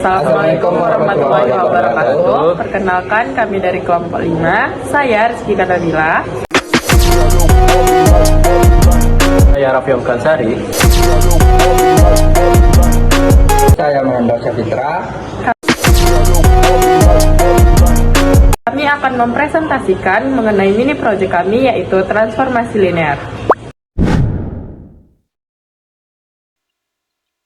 Assalamualaikum warahmatullahi wabarakatuh. Perkenalkan, kami dari kelompok 5. Saya Rizky Katabila. Saya Raffi Kansari. Saya Muhammad Syafitra. Kami akan mempresentasikan mengenai mini project kami, yaitu transformasi linear.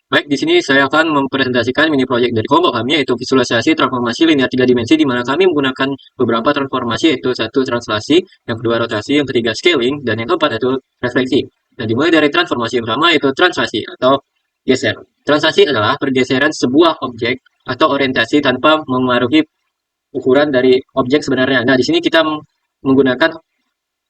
Baik, di sini saya akan mempresentasikan mini project dari kelompok kami, yaitu visualisasi transformasi linear 3 dimensi, di mana kami menggunakan beberapa transformasi, yaitu satu translasi, yang kedua rotasi, yang ketiga scaling, dan yang keempat yaitu refleksi. Nah, dimulai dari transformasi yang pertama, yaitu translasi atau geser. Translasi adalah pergeseran sebuah objek atau orientasi tanpa memengaruhi ukuran dari objek sebenarnya. Nah, di sini kita menggunakan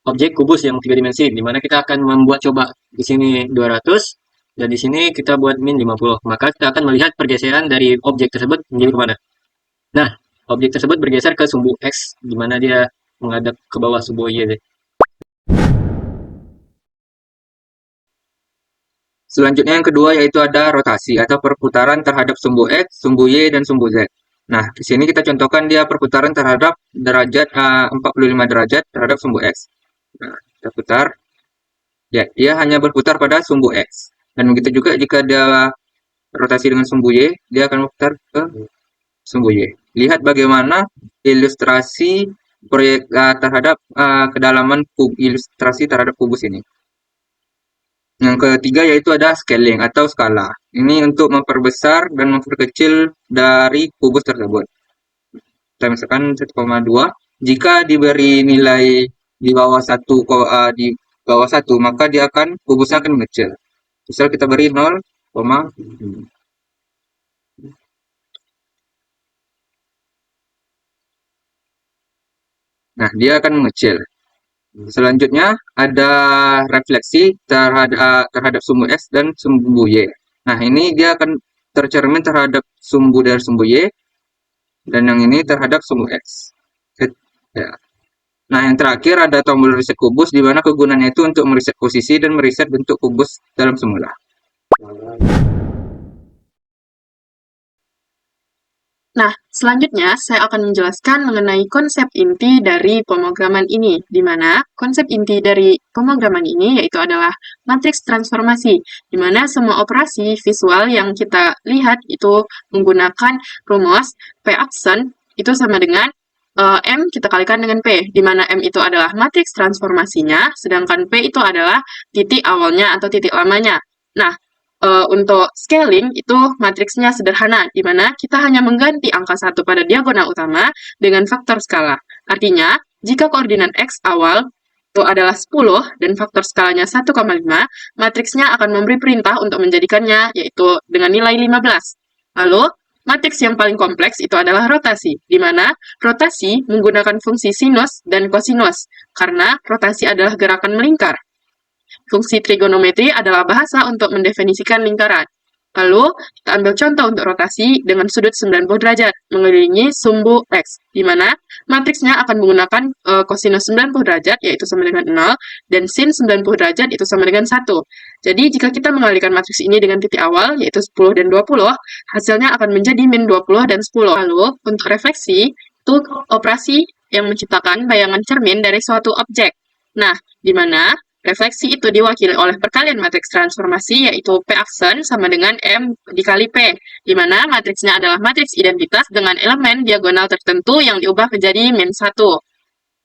objek kubus yang 3 dimensi, di mana kita akan membuat coba di sini 200, dan di sini kita buat min 50. Maka kita akan melihat pergeseran dari objek tersebut menjadi kemana. Nah, objek tersebut bergeser ke sumbu X, di mana dia menghadap ke bawah sumbu Y. Selanjutnya yang kedua yaitu ada rotasi atau perputaran terhadap sumbu X, sumbu Y, dan sumbu Z. Nah, di sini kita contohkan dia perputaran terhadap derajat 45 derajat terhadap sumbu X. Nah, kita putar. Ya, dia hanya berputar pada sumbu X. Dan begitu juga jika dia rotasi dengan sumbu Y, dia akan berputar ke sumbu Y. Lihat bagaimana ilustrasi proyek terhadap kedalaman ilustrasi terhadap kubus ini. Yang ketiga yaitu ada scaling atau skala. Ini untuk memperbesar dan memperkecil dari kubus tersebut. Kita misalkan 1,2. Jika diberi nilai di bawah 1, maka dia akan kubusnya akan mengecil. Misal kita beri 0, nah dia akan mengecil. Selanjutnya ada refleksi terhadap sumbu X dan sumbu Y. Nah, ini dia akan tercermin terhadap sumbu dari sumbu Y, dan yang ini terhadap sumbu X. Ya. Nah, yang terakhir ada tombol reset kubus, di mana kegunaannya itu untuk mereset posisi dan mereset bentuk kubus dalam semula. Nah, selanjutnya saya akan menjelaskan mengenai konsep inti dari pemrograman ini, di mana konsep inti dari pemrograman ini yaitu adalah matriks transformasi, di mana semua operasi visual yang kita lihat itu menggunakan rumus P aksen itu sama dengan M kita kalikan dengan P, di mana M itu adalah matriks transformasinya, sedangkan P itu adalah titik awalnya atau titik lamanya. Nah, untuk scaling itu matriksnya sederhana, di mana kita hanya mengganti angka 1 pada diagonal utama dengan faktor skala. Artinya, jika koordinat X awal itu adalah 10 dan faktor skalanya 1,5, matriksnya akan memberi perintah untuk menjadikannya yaitu dengan nilai 15. Lalu, matriks yang paling kompleks itu adalah rotasi, di mana rotasi menggunakan fungsi sinus dan kosinus, karena rotasi adalah gerakan melingkar. Fungsi trigonometri adalah bahasa untuk mendefinisikan lingkaran. Lalu, kita ambil contoh untuk rotasi dengan sudut 90 derajat mengelilingi sumbu X, di mana matriksnya akan menggunakan kosinus 90 derajat, yaitu sama dengan 0, dan sin 90 derajat, itu sama dengan 1. Jadi, jika kita mengalihkan matriks ini dengan titik awal, yaitu 10 dan 20, hasilnya akan menjadi min 20 dan 10. Lalu, untuk refleksi, itu operasi yang menciptakan bayangan cermin dari suatu objek. Nah, di mana refleksi itu diwakili oleh perkalian matriks transformasi, yaitu P aksen sama dengan M dikali P, di mana matriksnya adalah matriks identitas dengan elemen diagonal tertentu yang diubah menjadi min 1.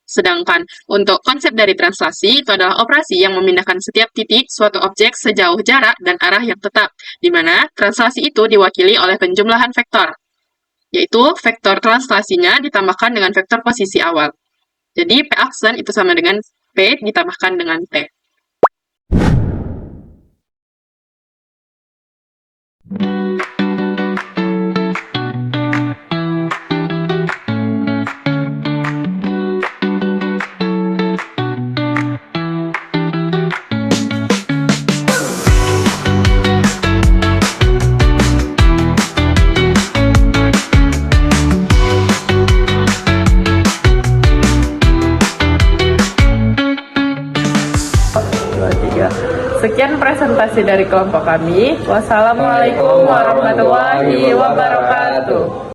Sedangkan untuk konsep dari translasi itu adalah operasi yang memindahkan setiap titik suatu objek sejauh jarak dan arah yang tetap, di mana translasi itu diwakili oleh penjumlahan vektor, yaitu vektor translasinya ditambahkan dengan vektor posisi awal. Jadi P aksen itu sama dengan P ditambahkan dengan T. Sekian presentasi dari kelompok kami. Wassalamualaikum warahmatullahi wabarakatuh.